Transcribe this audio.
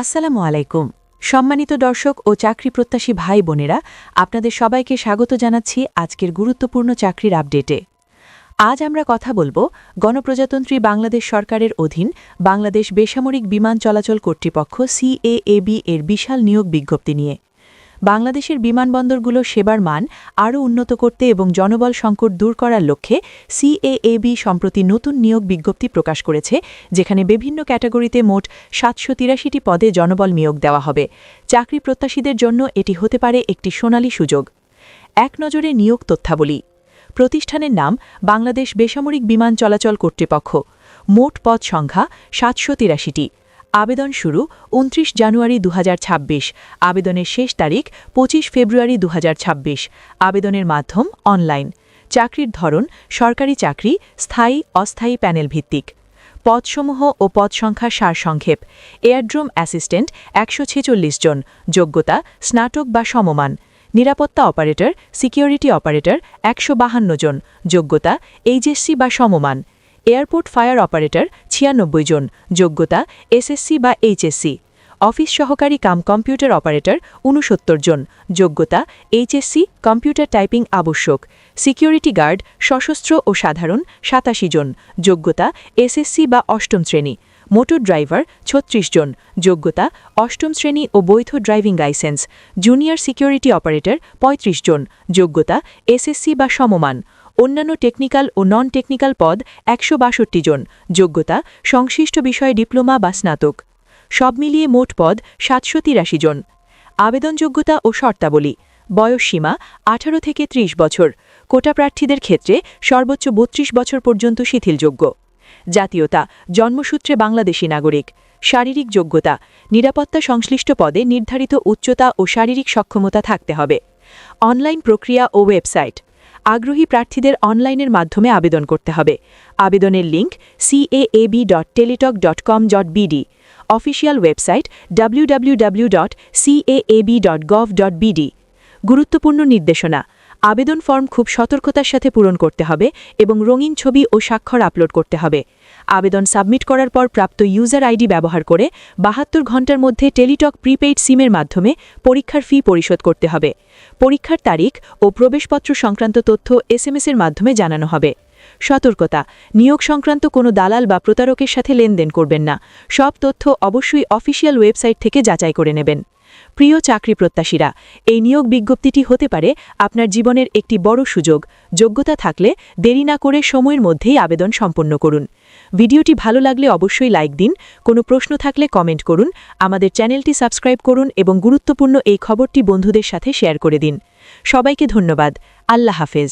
আসসালামু আলাইকুম। সম্মানিত দর্শক ও চাকরি প্রত্যাশী ভাই বোনেরা, আপনাদের সবাইকে স্বাগত জানাচ্ছি আজকের গুরুত্বপূর্ণ চাকরির আপডেটে। আজ আমরা কথা বলবো গণপ্রজাতন্ত্রী বাংলাদেশ সরকারের অধীন বাংলাদেশ বেসামরিক বিমান চলাচল কর্তৃপক্ষ CAAB এর বিশাল নিয়োগ বিজ্ঞপ্তি নিয়ে। বাংলাদেশের বিমানবন্দরগুলোর সেবার মান আরও উন্নত করতে এবং জনবল সংকট দূর করার লক্ষ্যে CAAB সম্প্রতি নতুন নিয়োগ বিজ্ঞপ্তি প্রকাশ করেছে, যেখানে বিভিন্ন ক্যাটাগরিতে মোট ৭৮৩টি পদে জনবল নিয়োগ দেওয়া হবে। চাকরি প্রত্যাশীদের জন্য এটি হতে পারে একটি সোনালী সুযোগ। এক নজরে নিয়োগ তথ্যাবলী। প্রতিষ্ঠানের নাম বাংলাদেশ বেসামরিক বিমান চলাচল কর্তৃপক্ষ। মোট পদ সংখ্যা ৭৮৩টি। আবেদন শুরু ২৯ জানুয়ারি ২০২৬। আবেদনের শেষ তারিখ ২৫ ফেব্রুয়ারি ২০২৬। আবেদনের মাধ্যম অনলাইন। চাকরির ধরন সরকারি চাকরি, স্থায়ী অস্থায়ী প্যানেল ভিত্তিক। পদসমূহ ও পদ সংখ্যা সারসংক্ষেপ। এয়ারড্রোম অ্যাসিস্ট্যান্ট ১৪৬ জন, যোগ্যতা স্নাতক বা সমমান। নিরাপত্তা অপারেটর, সিকিউরিটি অপারেটর ১৫২ জন, যোগ্যতা এইচএসসি বা সমমান। এয়ারপোর্ট ফায়ার অপারেটর ৯৬ জন, যোগ্যতা এসএসসি বা এইচএসসি। অফিস সহকারী কাম কম্পিউটার অপারেটর ৬৯ জন, যোগ্যতা এইচএসসি, কম্পিউটার টাইপিং আবশ্যক। সিকিউরিটি গার্ড সশস্ত্র ও সাধারণ ৮৭ জন, যোগ্যতা এসএসসি বা অষ্টম শ্রেণী। মোটর ড্রাইভার ৩৬ জন, যোগ্যতা অষ্টম শ্রেণী ও বৈধ driving licence. Junior security operator ৩৫ জন, যোগ্যতা এসএসসি বা সমমান। অন্যান্য টেকনিক্যাল ও নন টেকনিক্যাল পদ ১৬২ জন, যোগ্যতা সংশ্লিষ্ট বিষয়ে ডিপ্লোমা বা স্নাতক। সব মিলিয়ে মোট পদ ৭৮৩ জন। আবেদনযোগ্যতা ও শর্তাবলী। বয়সসীমা ১৮ থেকে ৩০ বছর। কোটা প্রার্থীদের ক্ষেত্রে সর্বোচ্চ ৩২ বছর পর্যন্ত শিথিলযোগ্য। জাতীয়তা জন্মসূত্রে বাংলাদেশী নাগরিক। শারীরিক যোগ্যতা নিরাপত্তা সংশ্লিষ্ট পদে নির্ধারিত উচ্চতা ও শারীরিক সক্ষমতা থাকতে হবে। অনলাইন প্রক্রিয়া ও ওয়েবসাইট। আগ্রহী প্রার্থীদের অনলাইনের মাধ্যমে আবেদন করতে হবে। আবেদনের link caab.teletalk.com.bd। Official website www.caab.gov.bd। গুরুত্বপূর্ণ নির্দেশনা। আবেদন ফর্ম খুব সতর্কতার সাথে পূরণ করতে হবে এবং রঙিন ছবি ও স্বাক্ষর আপলোড করতে হবে। আবেদন সাবমিট করার পর প্রাপ্ত ইউজার আইডি ব্যবহার করে ৭২ ঘণ্টার মধ্যে টেলিটক প্রিপেইড সিমের মাধ্যমে পরীক্ষার ফি পরিশোধ করতে হবে। পরীক্ষার তারিখ ও প্রবেশপত্র সংক্রান্ত তথ্য এসএমএসের মাধ্যমে জানানো হবে। সতর্কতা, নিয়োগ সংক্রান্ত কোনো দালাল বা প্রতারকের সাথে লেনদেন করবেন না। সব তথ্য অবশ্যই অফিসিয়াল ওয়েবসাইট থেকে যাচাই করে নেবেন। প্রিয় চাকরি প্রত্যাশীরা, এই নিয়োগ বিজ্ঞপ্তিটি হতে পারে আপনার জীবনের একটি বড় সুযোগ। যোগ্যতা থাকলে দেরি না করে সময়ের মধ্যেই আবেদন সম্পন্ন করুন। ভিডিওটি ভালো লাগলে অবশ্যই লাইক দিন। কোনো প্রশ্ন থাকলে কমেন্ট করুন। আমাদের চ্যানেলটি সাবস্ক্রাইব করুন এবং গুরুত্বপূর্ণ এই খবরটি বন্ধুদের সাথে শেয়ার করে দিন। সবাইকে ধন্যবাদ। আল্লাহ হাফেজ।